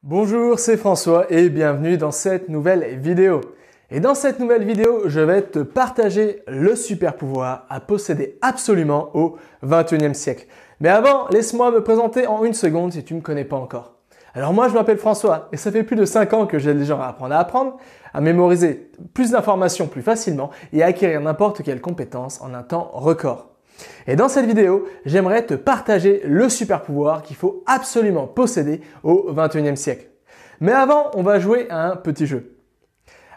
Bonjour, c'est François et bienvenue dans cette nouvelle vidéo. Et dans cette nouvelle vidéo, je vais te partager le super pouvoir à posséder absolument au 21e siècle. Mais avant, laisse-moi me présenter en une seconde si tu ne me connais pas encore. Alors moi, je m'appelle François et ça fait plus de 5 ans que j'aide les gens à apprendre, à mémoriser plus d'informations plus facilement et à acquérir n'importe quelle compétence en un temps record. Et dans cette vidéo, j'aimerais te partager le super pouvoir qu'il faut absolument posséder au 21e siècle. Mais avant, on va jouer à un petit jeu.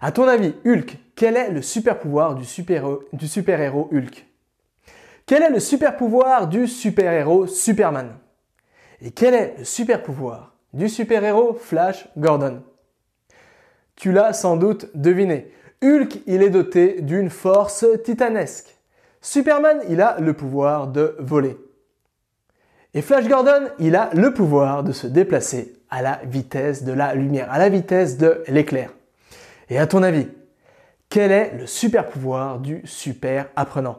À ton avis, Hulk, quel est le super pouvoir du super-héros Hulk? Quel est le super pouvoir du super-héros Superman? Et quel est le super pouvoir du super-héros Flash Gordon? Tu l'as sans doute deviné. Hulk, il est doté d'une force titanesque. Superman, il a le pouvoir de voler. Et Flash Gordon, il a le pouvoir de se déplacer à la vitesse de la lumière, à la vitesse de l'éclair. Et à ton avis, quel est le super pouvoir du super apprenant?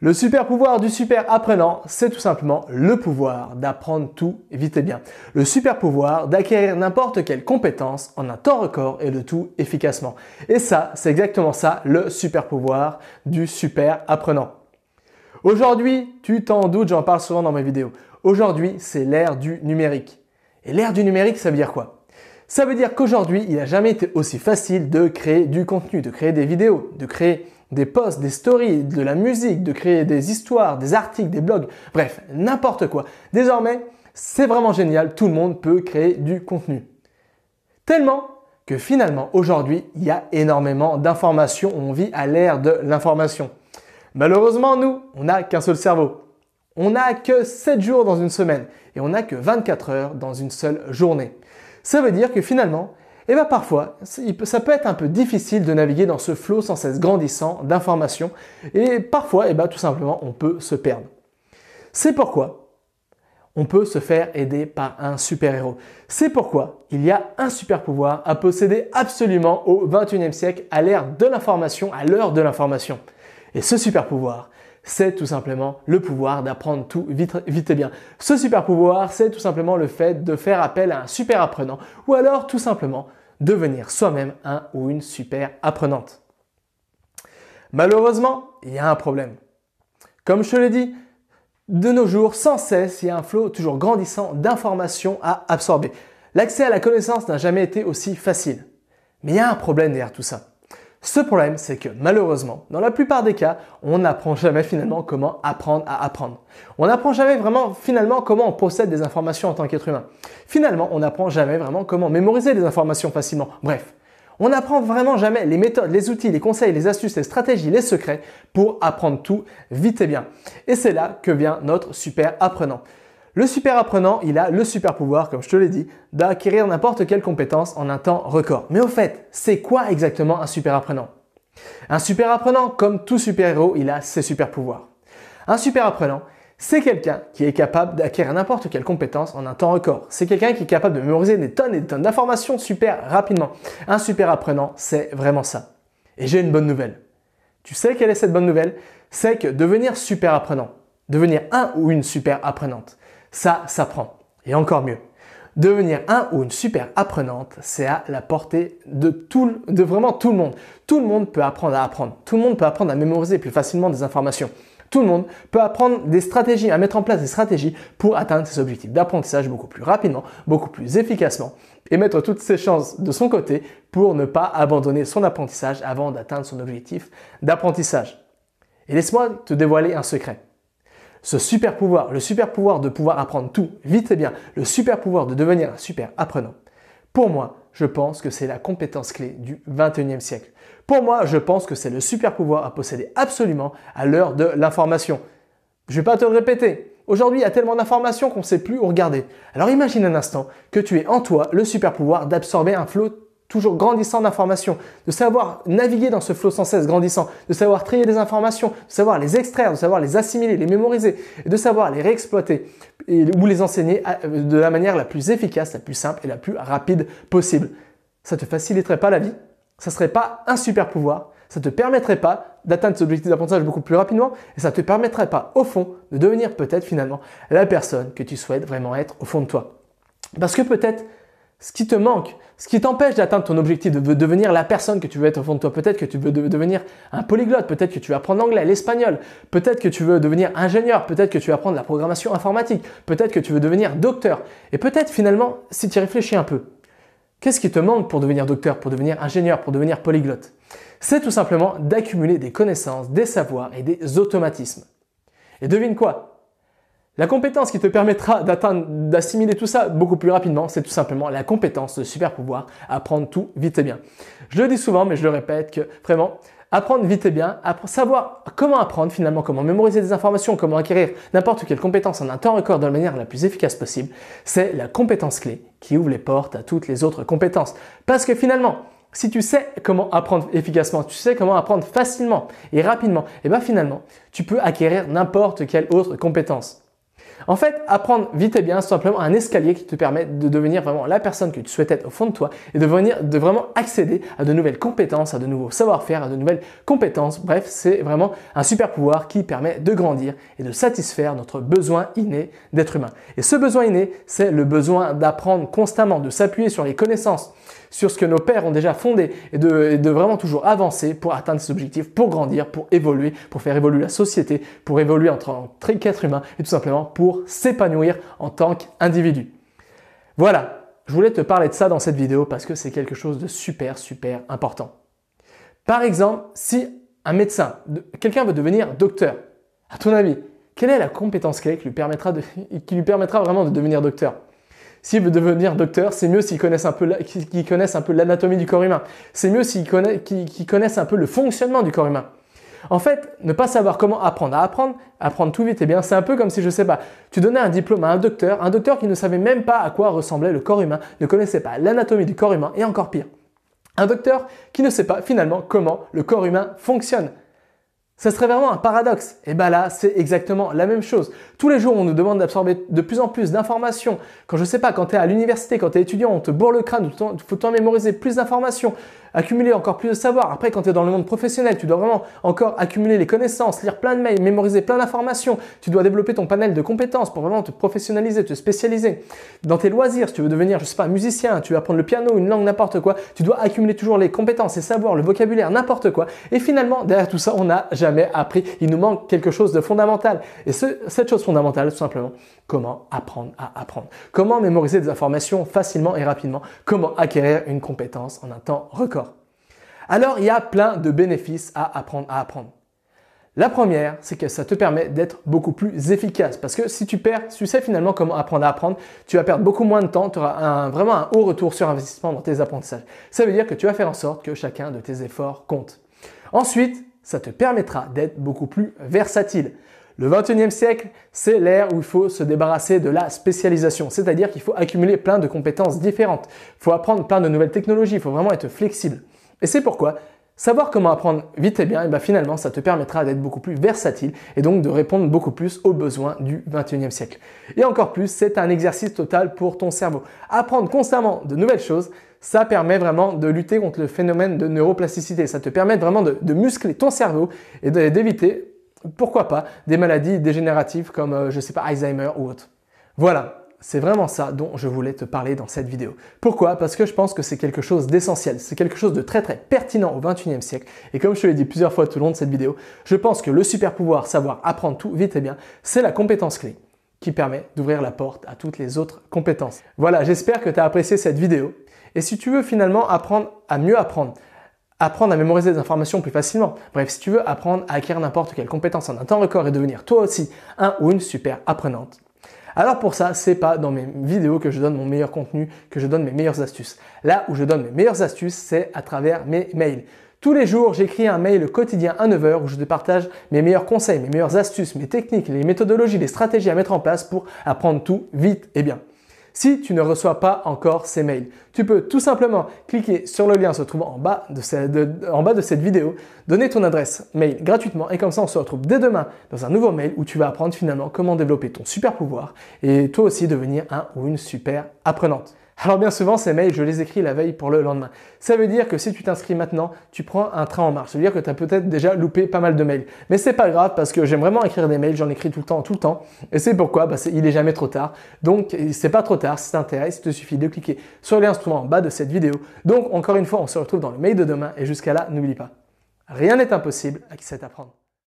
Le super pouvoir du super apprenant, c'est tout simplement le pouvoir d'apprendre tout vite et bien. Le super pouvoir d'acquérir n'importe quelle compétence en un temps record et le tout efficacement. Et ça, c'est exactement ça, le super pouvoir du super apprenant. Aujourd'hui, tu t'en doutes, j'en parle souvent dans mes vidéos. Aujourd'hui, c'est l'ère du numérique. Et l'ère du numérique, ça veut dire quoi? Ça veut dire qu'aujourd'hui, il n'a jamais été aussi facile de créer du contenu, de créer des vidéos, de créer des posts, des stories, de la musique, de créer des histoires, des articles, des blogs, bref, n'importe quoi. Désormais, c'est vraiment génial, tout le monde peut créer du contenu. Tellement que finalement, aujourd'hui, il y a énormément d'informations, on vit à l'ère de l'information. Malheureusement, nous, on n'a qu'un seul cerveau. On n'a que 7 jours dans une semaine et on n'a que 24 heures dans une seule journée. Ça veut dire que finalement, parfois, ça peut être un peu difficile de naviguer dans ce flot sans cesse grandissant d'informations et parfois, tout simplement, on peut se perdre. C'est pourquoi on peut se faire aider par un super-héros. C'est pourquoi il y a un super pouvoir à posséder absolument au 21e siècle, à l'ère de l'information, à l'heure de l'information. Et ce super pouvoir, c'est tout simplement le pouvoir d'apprendre tout vite et bien. Ce super pouvoir, c'est tout simplement le fait de faire appel à un super apprenant ou alors tout simplement devenir soi-même un ou une super apprenante. Malheureusement, il y a un problème. Comme je te l'ai dit, de nos jours, sans cesse, il y a un flot toujours grandissant d'informations à absorber. L'accès à la connaissance n'a jamais été aussi facile. Mais il y a un problème derrière tout ça. Ce problème, c'est que malheureusement, dans la plupart des cas, on n'apprend jamais finalement comment apprendre à apprendre. On n'apprend jamais vraiment finalement comment on possède des informations en tant qu'être humain. Finalement, on n'apprend jamais vraiment comment mémoriser des informations facilement. Bref, on n'apprend vraiment jamais les méthodes, les outils, les conseils, les astuces, les stratégies, les secrets pour apprendre tout vite et bien. Et c'est là que vient notre super apprenant. Le super apprenant, il a le super pouvoir, comme je te l'ai dit, d'acquérir n'importe quelle compétence en un temps record. Mais au fait, c'est quoi exactement un super apprenant? Un super apprenant, comme tout super-héros, il a ses super pouvoirs. Un super apprenant, c'est quelqu'un qui est capable d'acquérir n'importe quelle compétence en un temps record. C'est quelqu'un qui est capable de mémoriser des tonnes et des tonnes d'informations super rapidement. Un super apprenant, c'est vraiment ça. Et j'ai une bonne nouvelle. Tu sais quelle est cette bonne nouvelle? C'est que devenir super apprenant, devenir un ou une super apprenante, ça s'apprend. Et encore mieux, devenir un ou une super apprenante, c'est à la portée de vraiment tout le monde. Tout le monde peut apprendre à apprendre. Tout le monde peut apprendre à mémoriser plus facilement des informations. Tout le monde peut apprendre des stratégies, à mettre en place des stratégies pour atteindre ses objectifs d'apprentissage beaucoup plus rapidement, beaucoup plus efficacement et mettre toutes ses chances de son côté pour ne pas abandonner son apprentissage avant d'atteindre son objectif d'apprentissage. Et laisse-moi te dévoiler un secret. Ce super pouvoir, le super pouvoir de pouvoir apprendre tout vite et bien, le super pouvoir de devenir un super apprenant, pour moi, je pense que c'est la compétence clé du 21e siècle. Pour moi, je pense que c'est le super pouvoir à posséder absolument à l'heure de l'information. Je ne vais pas te le répéter. Aujourd'hui, il y a tellement d'informations qu'on ne sait plus où regarder. Alors imagine un instant que tu aies en toi le super pouvoir d'absorber un flot toujours grandissant d'informations, de savoir naviguer dans ce flot sans cesse grandissant, de savoir trier des informations, de savoir les extraire, de savoir les assimiler, les mémoriser, et de savoir les réexploiter ou les enseigner de la manière la plus efficace, la plus simple et la plus rapide possible. Ça te faciliterait pas la vie? Ça serait pas un super pouvoir? Ça te permettrait pas d'atteindre tes objectifs d'apprentissage beaucoup plus rapidement et ça te permettrait pas, au fond, de devenir peut-être finalement la personne que tu souhaites vraiment être au fond de toi. Parce que peut-être ce qui te manque, ce qui t'empêche d'atteindre ton objectif, de devenir la personne que tu veux être au fond de toi. Peut-être que tu veux devenir un polyglotte, peut-être que tu veux apprendre l'anglais, l'espagnol, peut-être que tu veux devenir ingénieur, peut-être que tu veux apprendre la programmation informatique, peut-être que tu veux devenir docteur. Et peut-être finalement, si tu y réfléchis un peu, qu'est-ce qui te manque pour devenir docteur, pour devenir ingénieur, pour devenir polyglotte? C'est tout simplement d'accumuler des connaissances, des savoirs et des automatismes. Et devine quoi? La compétence qui te permettra d'assimiler tout ça beaucoup plus rapidement, c'est tout simplement la compétence, le super pouvoir, apprendre tout vite et bien. Je le dis souvent, mais je le répète que vraiment, apprendre vite et bien, savoir comment apprendre finalement, comment mémoriser des informations, comment acquérir n'importe quelle compétence en un temps record de la manière la plus efficace possible, c'est la compétence clé qui ouvre les portes à toutes les autres compétences. Parce que finalement, si tu sais comment apprendre efficacement, tu sais comment apprendre facilement et rapidement, et bien finalement, tu peux acquérir n'importe quelle autre compétence. En fait, apprendre vite et bien, c'est simplement un escalier qui te permet de devenir vraiment la personne que tu souhaites être au fond de toi et de vraiment accéder à de nouvelles compétences, à de nouveaux savoir-faire, à de nouvelles compétences. Bref, c'est vraiment un super pouvoir qui permet de grandir et de satisfaire notre besoin inné d'être humain. Et ce besoin inné, c'est le besoin d'apprendre constamment, de s'appuyer sur les connaissances, sur ce que nos pères ont déjà fondé et de vraiment toujours avancer pour atteindre ces objectifs, pour grandir, pour évoluer, pour faire évoluer la société, pour évoluer en tant qu'être humain et tout simplement pour s'épanouir en tant qu'individu. Voilà, je voulais te parler de ça dans cette vidéo parce que c'est quelque chose de super important. Par exemple, si un médecin, quelqu'un veut devenir docteur, à ton avis, quelle est la compétence clé qui lui permettra vraiment de devenir docteur? S'il veut devenir docteur, c'est mieux s'il connaisse un peu l'anatomie du corps humain. C'est mieux qu'il connaisse un peu le fonctionnement du corps humain. En fait, ne pas savoir comment apprendre à apprendre tout vite et bien, c'est un peu comme si, je sais pas, tu donnais un diplôme à un docteur qui ne savait même pas à quoi ressemblait le corps humain, ne connaissait pas l'anatomie du corps humain et encore pire, un docteur qui ne sait pas finalement comment le corps humain fonctionne. Ça serait vraiment un paradoxe. Et bien là, c'est exactement la même chose. Tous les jours, on nous demande d'absorber de plus en plus d'informations. Quand tu es à l'université, quand tu es étudiant, on te bourre le crâne, il faut t'en mémoriser plus d'informations, accumuler encore plus de savoir. Après, quand tu es dans le monde professionnel, tu dois vraiment encore accumuler les connaissances, lire plein de mails, mémoriser plein d'informations. Tu dois développer ton panel de compétences pour vraiment te professionnaliser, te spécialiser. Dans tes loisirs, si tu veux devenir, je sais pas, musicien, tu veux apprendre le piano, une langue, n'importe quoi, tu dois accumuler toujours les compétences, les savoirs, le vocabulaire, n'importe quoi. Et finalement, derrière tout ça, on n'a jamais appris. Il nous manque quelque chose de fondamental. Et cette chose fondamentale, tout simplement, comment apprendre à apprendre. Comment mémoriser des informations facilement et rapidement. Comment acquérir une compétence en un temps record. Alors, il y a plein de bénéfices à apprendre à apprendre. La première, c'est que ça te permet d'être beaucoup plus efficace. Parce que si tu sais finalement comment apprendre à apprendre, tu vas perdre beaucoup moins de temps, tu auras vraiment un haut retour sur investissement dans tes apprentissages. Ça veut dire que tu vas faire en sorte que chacun de tes efforts compte. Ensuite, ça te permettra d'être beaucoup plus versatile. Le 21e siècle, c'est l'ère où il faut se débarrasser de la spécialisation, c'est-à-dire qu'il faut accumuler plein de compétences différentes. Il faut apprendre plein de nouvelles technologies, il faut vraiment être flexible. Et c'est pourquoi savoir comment apprendre vite et bien, finalement, ça te permettra d'être beaucoup plus versatile et donc de répondre beaucoup plus aux besoins du 21e siècle. Et encore plus, c'est un exercice total pour ton cerveau. Apprendre constamment de nouvelles choses, ça permet vraiment de lutter contre le phénomène de neuroplasticité. Ça te permet vraiment de muscler ton cerveau et d'éviter, pourquoi pas, des maladies dégénératives comme, je sais pas, Alzheimer ou autre. Voilà. C'est vraiment ça dont je voulais te parler dans cette vidéo. Pourquoi? Parce que je pense que c'est quelque chose d'essentiel, c'est quelque chose de très pertinent au 21e siècle. Et comme je te l'ai dit plusieurs fois tout au long de cette vidéo, je pense que le super pouvoir, savoir apprendre tout vite et bien, c'est la compétence clé qui permet d'ouvrir la porte à toutes les autres compétences. Voilà, j'espère que tu as apprécié cette vidéo. Et si tu veux finalement apprendre à mieux apprendre à mémoriser des informations plus facilement, bref, si tu veux apprendre à acquérir n'importe quelle compétence en un temps record et devenir toi aussi un ou une super apprenante, alors pour ça, c'est pas dans mes vidéos que je donne mon meilleur contenu, que je donne mes meilleures astuces. Là où je donne mes meilleures astuces, c'est à travers mes mails. Tous les jours, j'écris un mail quotidien à 9 h où je te partage mes meilleurs conseils, mes meilleures astuces, mes techniques, les méthodologies, les stratégies à mettre en place pour apprendre tout vite et bien. Si tu ne reçois pas encore ces mails, tu peux tout simplement cliquer sur le lien se trouvant en bas de cette vidéo, donner ton adresse mail gratuitement et comme ça on se retrouve dès demain dans un nouveau mail où tu vas apprendre finalement comment développer ton super pouvoir et toi aussi devenir un ou une super apprenante. Alors bien souvent, ces mails, je les écris la veille pour le lendemain. Ça veut dire que si tu t'inscris maintenant, tu prends un train en marche. Ça veut dire que tu as peut-être déjà loupé pas mal de mails. Mais c'est pas grave parce que j'aime vraiment écrire des mails, j'en écris tout le temps. Et c'est pourquoi il est jamais trop tard. Donc c'est pas trop tard, si ça t'intéresse, il te suffit de cliquer sur l'instrument en bas de cette vidéo. Donc encore une fois, on se retrouve dans le mail de demain et jusqu'à là, n'oublie pas, rien n'est impossible à qui sait apprendre.